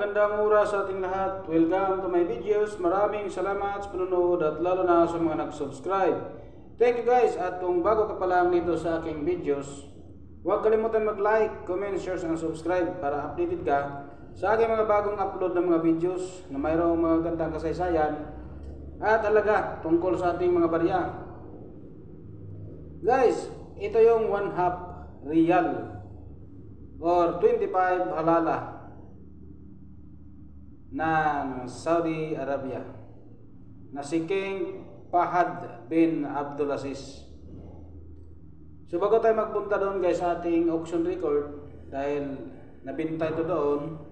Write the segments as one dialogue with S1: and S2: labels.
S1: magandang oras sa ating lahat. Welcome to my videos. Maraming salamat sa panonood at lalo na sa mga nag-subscribe. Thank you guys. At kung bago ka pa lang dito sa aking videos, huwag kalimutan mag-like, comment, share, and subscribe para updated ka sa aking mga bagong upload ng mga videos na mayroong mga gandang kasaysayan at talaga tungkol sa ating mga barya. Guys, ito yung 1/2 riyal or 25 halala ng Saudi Arabia na si King Fahad bin Abdulaziz. So bago tayo magpunta doon guys sa ating auction record, dahil nabinta ito doon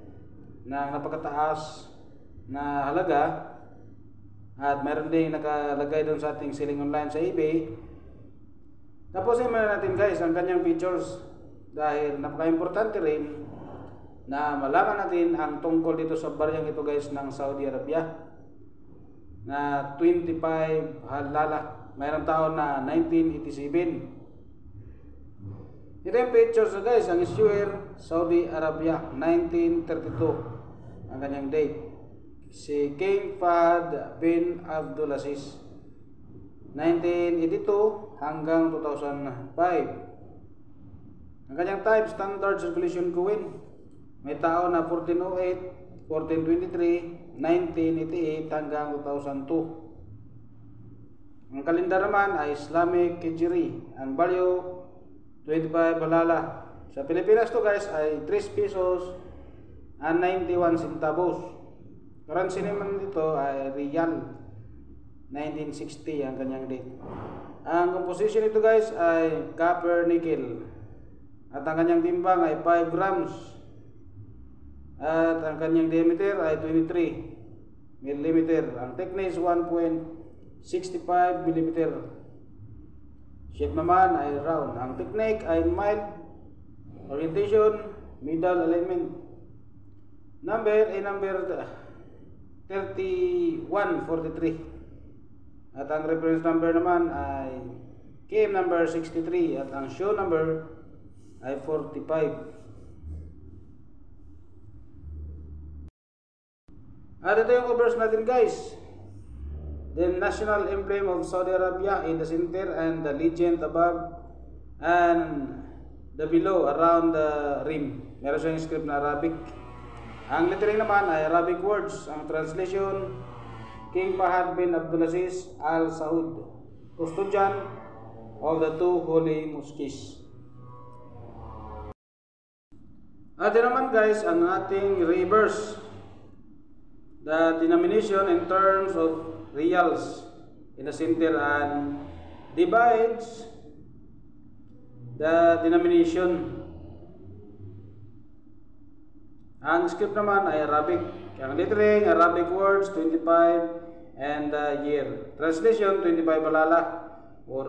S1: ng napakataas na halaga at mayroon din nakalagay doon sa ating selling online sa eBay. Tapusin muna natin guys ang kanyang features dahil napaka-importante rin na malaman natin ang tungkol dito sa baryang ito guys ng Saudi Arabia na 25 halala. Mayroong taon na 1987. Ito yung pictures guys, ang issuer Saudi Arabia 1932 ang kanyang date. Si King Fahad bin Abdulaziz 1982 hanggang 2005. Ang kanyang type standard circulation coin. May tao na 1408, 1423, 1988 hanggang 2002. Ang kalendar naman ay Islamic Hijri. Ang value 25 halala. Sa Pilipinas to guys ay 3 pesos and 91 centavos. Currency naman dito ay Riyal 1960 ang kanyang date. Ang composition nito guys ay copper nickel. At ang kanyang timbang ay 5 grams. At ang kanyang diameter ay 23 mm. Ang thickness 1.65 mm. Shape naman ay round. Ang technique ay mild. Orientation, middle alignment. Number ay number 3143. At ang reference number naman ay KM number 63. At ang show number ay 45. At ito yung covers natin guys. The national emblem of Saudi Arabia in the center and the legend above and the below around the rim. Meron siyang script na Arabic. Ang lettering naman ay Arabic words. Ang translation, King Fahad bin Abdulaziz Al Saud, custodian of the two holy mosques. At ito naman guys ang ating reverse. The denomination in terms of reals in the center and divides the denomination. Ang script naman ay Arabic. Ang lettering, Arabic words 25 and the year. Translation 25 halala or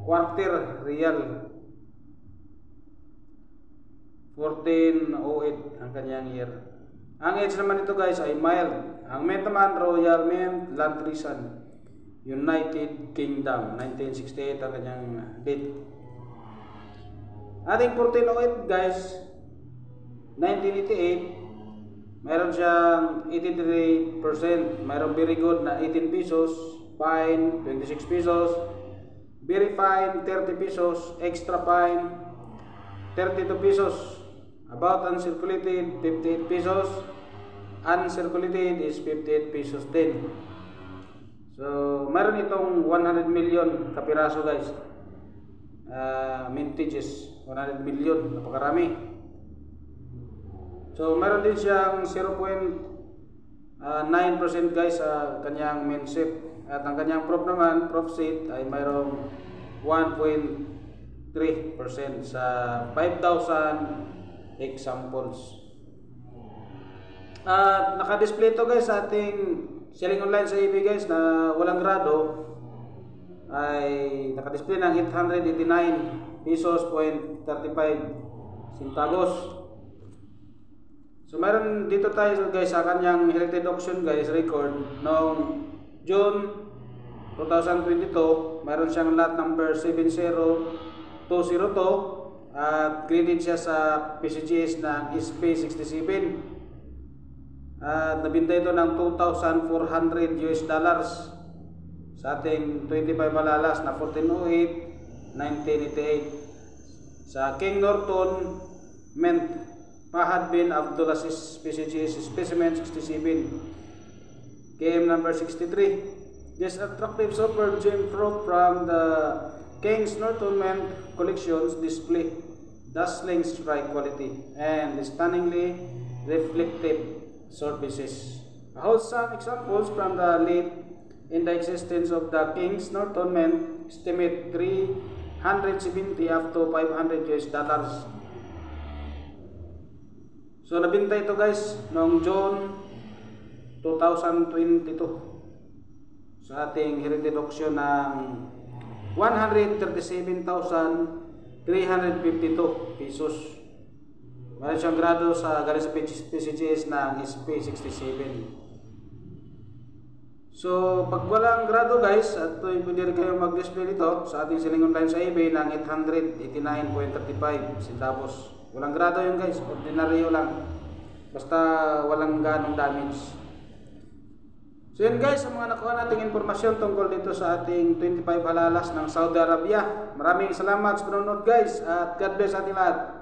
S1: quarter real. 1408 ang kanyang year. Ang age naman ito guys ay mild. Ang mint naman Royal Mint Land Reason United Kingdom 1968 ang kanyang date. Ating 1408 guys 1988 mayroon siyang 83%. Mayroon very good na 18 pesos, fine 26 pesos, very fine 30 pesos, extra fine 32 pesos. About uncirculated 58 pesos. Uncirculated is 58 pesos din. So meron itong 100 million kapiraso guys. Mintages 100 million, napakarami. So meron din siyang 0.9% guys sa kanyang main shape. At ang kanyang proof naman, proof sheet ay mayroong 1.3% sa 5,000 examples. At naka-display to guys sa ating selling online sa eBay guys na walang grado ay naka-display ng 889 pesos .35 centavos. So meron dito tayo guys sa kanyang heritage auction guys record noong June 2022. Meron siyang lot number 70202 at graded siya sa PCGS ng SP67 at nabinta ito ng $2,400 sa ating 25 halalas na 1408-1988 sa King Norton Mint Fahad bin Abdulaziz PCGS Specimen 67 KM number 63. This attractive superb gem fruit from the King's Norton Mint collections display dazzling strike quality and stunningly reflective surfaces. A wholesome examples from the late in the existence of the King's Norton Mint estimate $370 up to $500. So nabinta ito guys noong June 2022 sa ating heritage auction ng $137,352 pesos. Meron siyang grado sa galing sa PCGS ng SP67. So pag walang grado guys, at pwede rin kayo mag-display dito sa ating selling online sa eBay ng 889.35 centavos. Walang grado yun guys, ordinaryo lang. Basta walang ganong damage. So yun guys, ang mga nakuha nating informasyon tungkol dito sa ating 25 halalas ng Saudi Arabia. Maraming salamat sa panonood guys at God bless ating lahat.